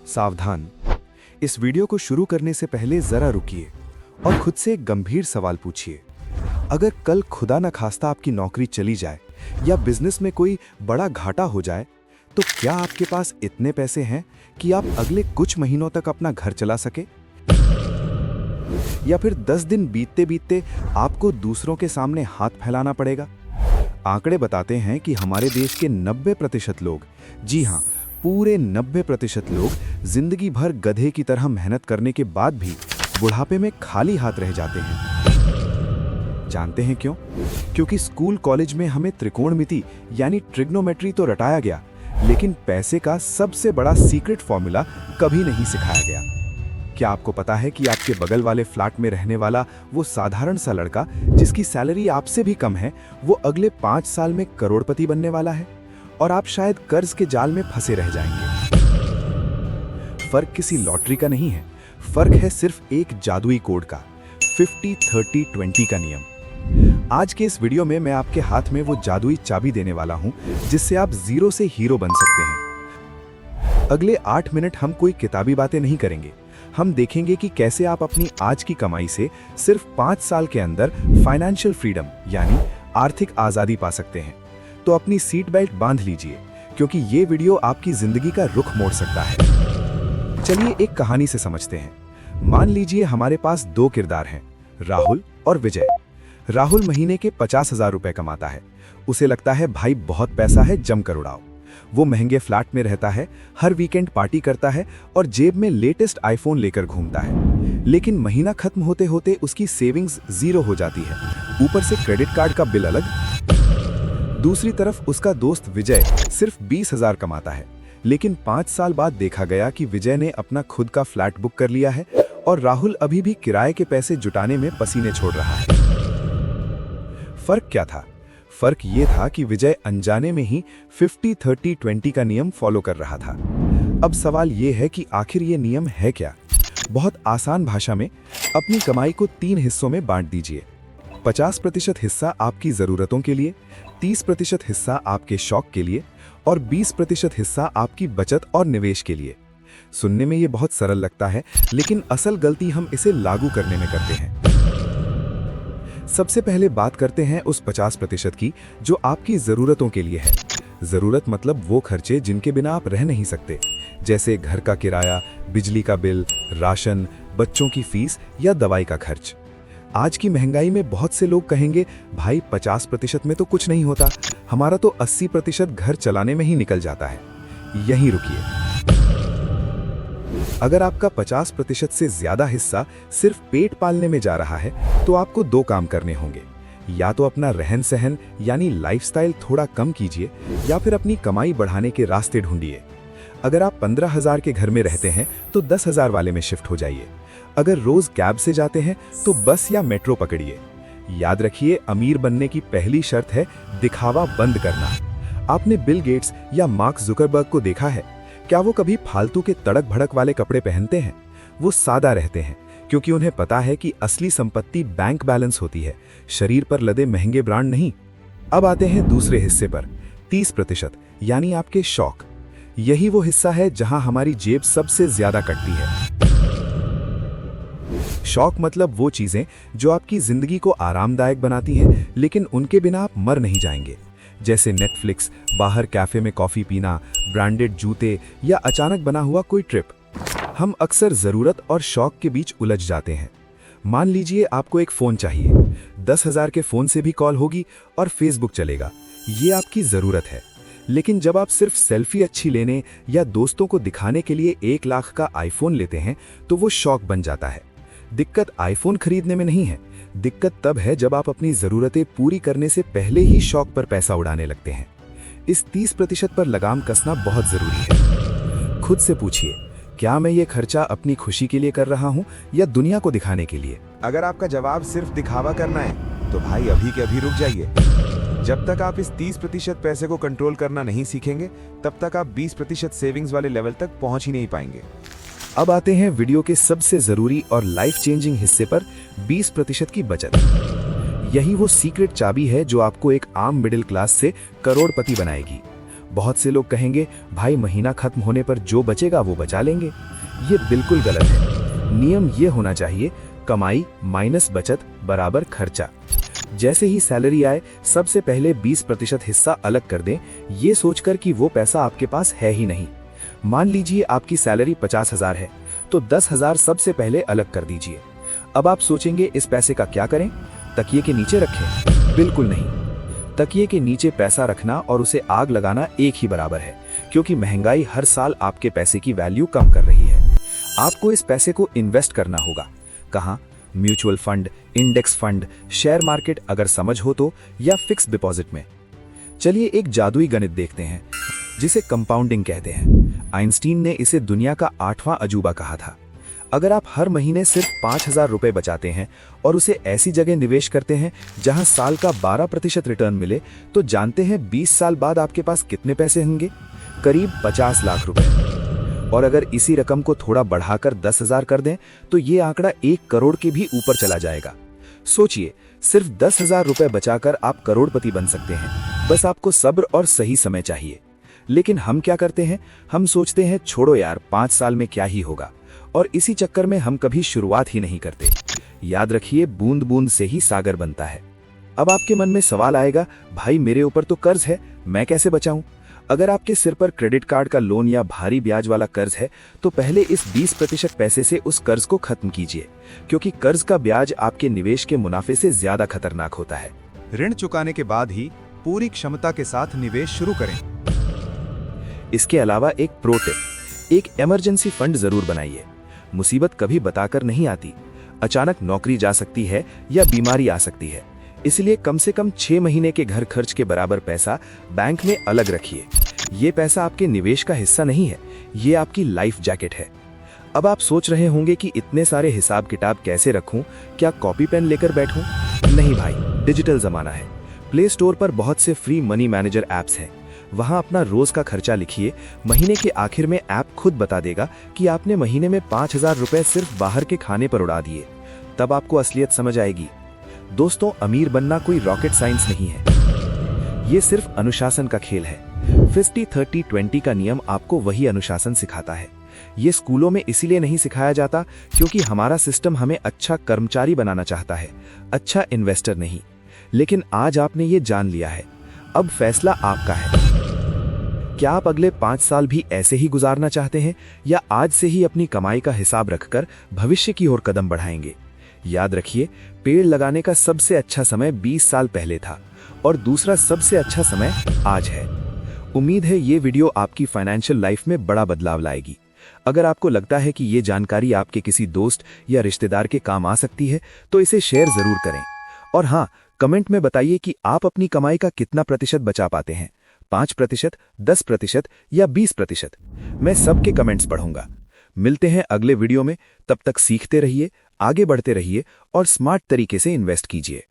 सावधान। इस वीडियो को शुरू करने से पहले जरा रुकिए और खुद से एक गंभीर सवाल पूछिए। अगर कल खुदा न खास्ता आपकी नौकरी चली जाए या बिजनेस में कोई बड़ा घाटा हो जाए, तो क्या आपके पास इतने पैसे हैं कि आप अगले कुछ महीनों तक अपना घर चला सके? या फिर 10 दिन बीतते बीतते आपको दूसरों के सामने हाथ फैलाना पड़ेगा? आंकड़े बताते हैं कि हमारे देश के 90% लोग, जी हां, पूरे 90% लोग जिंदगी भर गधे की तरह मेहनत करने के बाद भी बुढ़ापे में खाली हाथ रह जाते हैं। जानते हैं क्यों? क्योंकि स्कूल कॉलेज में हमें त्रिकोणमिति यानी ट्रिग्नोमेट्री तो रटाया गया, लेकिन पैसे का सबसे बड़ा सीक्रेट फॉर्मूला कभी नहीं सिखाया गया। क्या आपको पता है कि आपके बगल वाले फ्लैट में रहने वाला वो साधारण सा लड़का जिसकी सैलरी आपसे भी कम है, वो अगले 5 साल में करोड़पति बनने वाला है और आप शायद कर्ज के जाल में फंसे रह जाएंगे? फर्क किसी लॉटरी का नहीं है, फर्क है सिर्फ एक जादुई कोड का, 50-30-20 का नियम। आज के इस वीडियो में मैं आपके हाथ में वो जादुई चाबी देने वाला हूं जिससे आप जीरो से हीरो बन सकते हैं। अगले 8 मिनट हम कोई किताबी बातें नहीं करेंगे। हम देखेंगे कि कैसे आप अपनी आज की कमाई से सिर्फ 5 साल के अंदर फाइनेंशियल फ्रीडम यानी आर्थिक आजादी पा सकते हैं। तो अपनी सीट बेल्ट बांध लीजिए, क्योंकि ये वीडियो आपकी जिंदगी का रुख मोड़ सकता है। चलिए एक कहानी से समझते हैं। मान लीजिए हमारे पास 2 किरदार हैं, राहुल और विजय। राहुल महीने के 50,000 रुपए कमाता है। उसे लगता है भाई बहुत पैसा है, जमकर उड़ाओ। वो महंगे फ्लैट में रहता है, हर वीकेंड पार्टी करता है और जेब में लेटेस्ट आईफोन लेकर घूमता है। लेकिन महीना खत्म होते होते उसकी सेविंग्स जीरो हो जाती है, ऊपर से क्रेडिट कार्ड का बिल अलग। दूसरी तरफ उसका दोस्त विजय सिर्फ 20,000 कमाता है, लेकिन 5 साल बाद देखा गया कि विजय ने अपना खुद का फ्लैट बुक कर लिया है और राहुल अभी भी किराए के पैसे जुटाने में पसीने छोड़ रहा है। फर्क क्या था? फर्क ये था कि विजय अनजाने में ही 50-30-20 का नियम फॉलो कर रहा था। अब सवाल ये है कि आखिर ये नियम है क्या? बहुत आसान भाषा में अपनी कमाई को 3 हिस्सों में बांट दीजिए। 50% हिस्सा आपकी जरूरतों के लिए, 30% हिस्सा आपके शौक के लिए और 20% हिस्सा आपकी बचत और निवेश के लिए। सुनने में ये बहुत सरल लगता है, लेकिन असल गलती हम इसे लागू करने में करते हैं। सबसे पहले बात करते हैं उस 50% की जो आपकी जरूरतों के लिए है। जरूरत मतलब वो खर्चे जिनके बिना आप रह नहीं सकते, जैसे घर का किराया, बिजली का बिल, राशन, बच्चों की फीस या दवाई का खर्च। आज की महंगाई में बहुत से लोग कहेंगे, भाई 50% में तो कुछ नहीं होता, हमारा तो 80% घर चलाने में ही निकल जाता है। यहीं रुकिए। अगर आपका 50% से ज्यादा हिस्सा सिर्फ पेट पालने में जा रहा है, तो आपको 2 काम करने होंगे। या तो अपना रहन सहन यानी लाइफस्टाइल थोड़ा कम कीजिए, या फिर अपनी कमाई बढ़ाने के रास्ते ढूंढिए। अगर आप 15,000 के घर में रहते हैं तो 10,000 वाले में शिफ्ट हो जाइए। अगर रोज कैब से जाते हैं तो बस या मेट्रो पकड़िए। याद रखिए, अमीर बनने की पहली शर्त है दिखावा बंद करना। आपने बिल गेट्स या मार्क जुकरबर्ग को देखा है? क्या वो कभी फालतू के तड़क भड़क वाले कपड़े पहनते हैं? वो सादा रहते हैं, क्योंकि उन्हें पता है कि असली संपत्ति बैंक बैलेंस होती है, शरीर पर लदे महंगे ब्रांड नहीं। अब आते हैं दूसरे हिस्से पर, 30% यानी आपके शौक। यही वो हिस्सा है जहां हमारी जेब सबसे ज्यादा कटती है। शौक मतलब वो चीजें जो आपकी जिंदगी को आरामदायक बनाती हैं, लेकिन उनके बिना आप मर नहीं जाएंगे। जैसे नेटफ्लिक्स, बाहर कैफे में कॉफी पीना, ब्रांडेड जूते या अचानक बना हुआ कोई ट्रिप। हम अक्सर जरूरत और शौक के बीच उलझ जाते हैं। मान लीजिए आपको एक फोन चाहिए, 10,000 के फोन से भी कॉल होगी और फेसबुक चलेगा, ये आपकी जरूरत है। लेकिन जब आप सिर्फ सेल्फी अच्छी लेने या दोस्तों को दिखाने के लिए 1 लाख का आईफोन लेते हैं, तो वो शौक बन जाता है। दिक्कत आईफोन खरीदने में नहीं है, दिक्कत तब है जब आप अपनी जरूरतें पूरी करने से पहले ही शौक पर पैसा उड़ाने लगते हैं। इस 30% पर लगाम कसना बहुत जरूरी है। खुद से पूछिए, क्या मैं ये खर्चा अपनी खुशी के लिए कर रहा हूँ या दुनिया को दिखाने के लिए? अगर आपका जवाब सिर्फ दिखावा करना है, तो भाई अभी के अभी रुक जाइए। जब तक आप इस 30% पैसे को कंट्रोल करना नहीं सीखेंगे, तब तक आप 20% सेविंग्स वाले लेवल तक पहुंच ही नहीं पाएंगे। अब आते हैं वीडियो के सबसे जरूरी और लाइफ चेंजिंग हिस्से पर, 20% की बचत। यही वो सीक्रेट चाबी है जो आपको एक आम मिडिल क्लास से करोड़पति बनाएगी। बहुत से लोग कहेंगे भाई महीना खत्म होने पर जो बचेगा वो बचा लेंगे। ये बिल्कुल गलत है। नियम ये होना चाहिए, कमाई माइनस बचत बराबर खर्चा। जैसे ही सैलरी आए सबसे पहले 20% हिस्सा अलग कर दें, ये सोचकर कि वो पैसा आपके पास है ही नहीं। मान लीजिए आपकी सैलरी 50,000 है, तो 10,000 सबसे पहले अलग कर दीजिए। अब आप सोचेंगे इस पैसे का क्या करें? तकिए के नीचे रखें? बिल्कुल नहीं। तकिए के नीचे पैसा रखना और उसे आग लगाना एक ही बराबर है, क्योंकि महंगाई हर साल आपके पैसे की वैल्यू कम कर रही है। आपको इस पैसे को इन्वेस्ट करना होगा। कहाँ? Mutual fund, index fund, share market अगर समझ हो तो, या फिक्स डिपॉजिट में। चलिए एक जादुई गणित देखते हैं जिसे कंपाउंडिंग कहते हैं। आइंस्टीन ने इसे दुनिया का 8वां अजूबा कहा था। अगर आप हर महीने सिर्फ 5,000 रुपए बचाते हैं और उसे ऐसी जगह निवेश करते हैं जहां साल का 12% रिटर्न मिले, तो जानते हैं 20 साल बाद आपके पास कितने पैसे होंगे? करीब 50 लाख रुपए। और अगर इसी रकम को थोड़ा बढ़ाकर 10,000 कर दें तो ये आंकड़ा 1 करोड़ के भी ऊपर चला जाएगा। सोचिए, सिर्फ 10,000 रुपए बचाकर आप करोड़पति बन सकते हैं। बस आपको सब्र और सही समय चाहिए। लेकिन हम क्या करते हैं? हम सोचते हैं छोड़ो यार, 5 साल में क्या ही होगा, और इसी चक्कर में हम कभी शुरुआत ही नहीं करते। याद रखिए, बूंद बूंद से ही सागर बनता है। अब आपके मन में सवाल आएगा, भाई मेरे ऊपर तो कर्ज है, मैं कैसे बचाऊं? अगर आपके सिर पर क्रेडिट कार्ड का लोन या भारी ब्याज वाला कर्ज है, तो पहले इस 20% पैसे से उस कर्ज को खत्म कीजिए, क्योंकि कर्ज का ब्याज आपके निवेश के मुनाफे से ज्यादा खतरनाक होता है। ऋण चुकाने के बाद ही पूरी क्षमता के साथ निवेश शुरू करें। इसके अलावा एक प्रो टिप, एक इमरजेंसी फंड जरूर बनाइए। मुसीबत कभी बताकर नहीं आती। अचानक नौकरी जा सकती है या बीमारी आ सकती है, इसलिए कम से कम 6 महीने के घर खर्च के बराबर पैसा बैंक में अलग रखिए। ये पैसा आपके निवेश का हिस्सा नहीं है, ये आपकी लाइफ जैकेट है। अब आप सोच रहे होंगे कि इतने सारे हिसाब किताब कैसे रखूं? क्या कॉपी पेन लेकर बैठूं? नहीं भाई, डिजिटल जमाना है। प्ले स्टोर पर बहुत से फ्री मनी मैनेजर ऐप्स हैं। वहां अपना रोज का खर्चा लिखिए। महीने के आखिर में ऐप खुद बता देगा कि आपने महीने में 5,000 रुपए सिर्फ बाहर के खाने पर उड़ा दिए। तब आपको असलियत समझ आएगी। दोस्तों, अमीर बनना कोई रॉकेट साइंस नहीं है, ये सिर्फ अनुशासन का खेल है। 50-30-20 का नियम आपको वही अनुशासन सिखाता है। ये स्कूलों में इसीलिए नहीं सिखाया जाता क्योंकि हमारा सिस्टम हमें अच्छा कर्मचारी बनाना चाहता है, अच्छा इन्वेस्टर नहीं। लेकिन आज आपने ये जान लिया है, अब फैसला आपका है। क्या आप अगले 5 साल भी ऐसे ही गुजारना चाहते हैं, या आज से ही अपनी कमाई का हिसाब रखकर भविष्य की ओर कदम बढ़ाएंगे? याद रखिए, पेड़ लगाने का सबसे अच्छा समय 20 साल पहले था और दूसरा सबसे अच्छा समय आज है। उम्मीद है ये वीडियो आपकी फाइनेंशियल लाइफ में बड़ा बदलाव लाएगी। अगर आपको लगता है कि ये जानकारी आपके किसी दोस्त या रिश्तेदार के काम आ सकती है, तो इसे शेयर जरूर करें। और हाँ, कमेंट में बताइए कि आप अपनी कमाई का कितना प्रतिशत बचा पाते हैं, 5%, 10% या 20%। मैं सबके कमेंट्स पढ़ूंगा। मिलते हैं अगले वीडियो में। तब तक सीखते रहिए, आगे बढ़ते रहिए और स्मार्ट तरीके से इन्वेस्ट कीजिए।